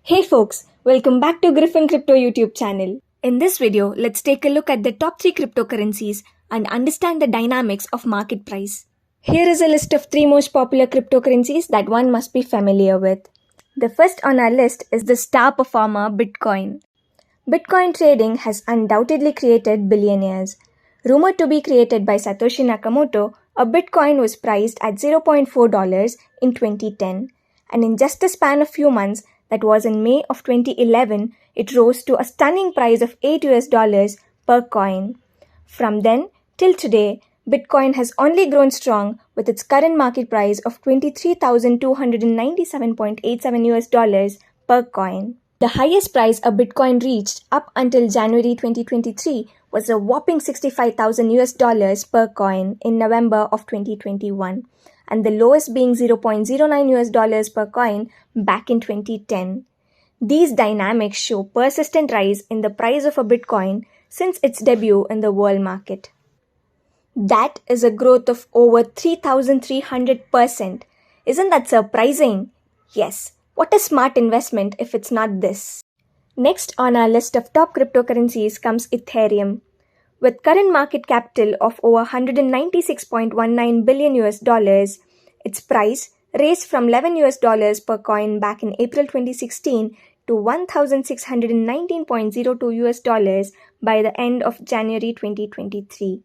Hey folks, welcome back to Griffin Crypto YouTube channel. In this video, let's take a look at the top 3 cryptocurrencies and understand the dynamics of market price. Here is a list of 3 most popular cryptocurrencies that one must be familiar with. The first on our list is the star performer Bitcoin. Bitcoin trading has undoubtedly created billionaires. Rumored to be created by Satoshi Nakamoto, a Bitcoin was priced at $0.4 in 2010, and in just a span of few months, that was in May of 2011, it rose to a stunning price of $8 per coin. From then till today, Bitcoin has only grown strong with its current market price of $23,297.87 per coin. The highest price a Bitcoin reached up until January 2023 was a whopping $65,000 per coin in November of 2021, and the lowest being $0.09 per coin back in 2010. These dynamics show persistent rise in the price of a Bitcoin since its debut in the world market. That is a growth of over 3,300%. Isn't that surprising? Yes. What a smart investment if it's not this. Next on our list of top cryptocurrencies comes Ethereum. With current market capital of over $196.19 billion, its price raised from $11 per coin back in April 2016 to $1,619.02 by the end of January 2023.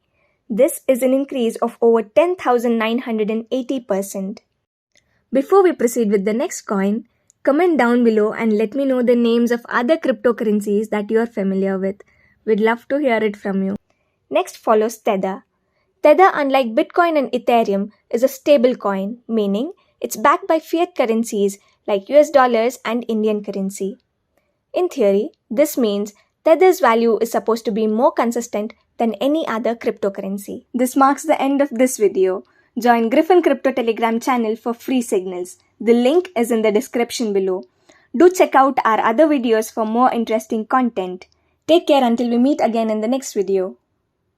This is an increase of over 10,980%. Before we proceed with the next coin, comment down below and let me know the names of other cryptocurrencies that you are familiar with. We'd love to hear it from you. Next follows Tether. Tether, unlike Bitcoin and Ethereum, is a stablecoin, meaning it's backed by fiat currencies like US dollars and Indian currency. In theory, this means Tether's value is supposed to be more consistent than any other cryptocurrency. This marks the end of this video. Join Griffin Crypto Telegram channel for free signals. The link is in the description below. Do check out our other videos for more interesting content. Take care until we meet again in the next video.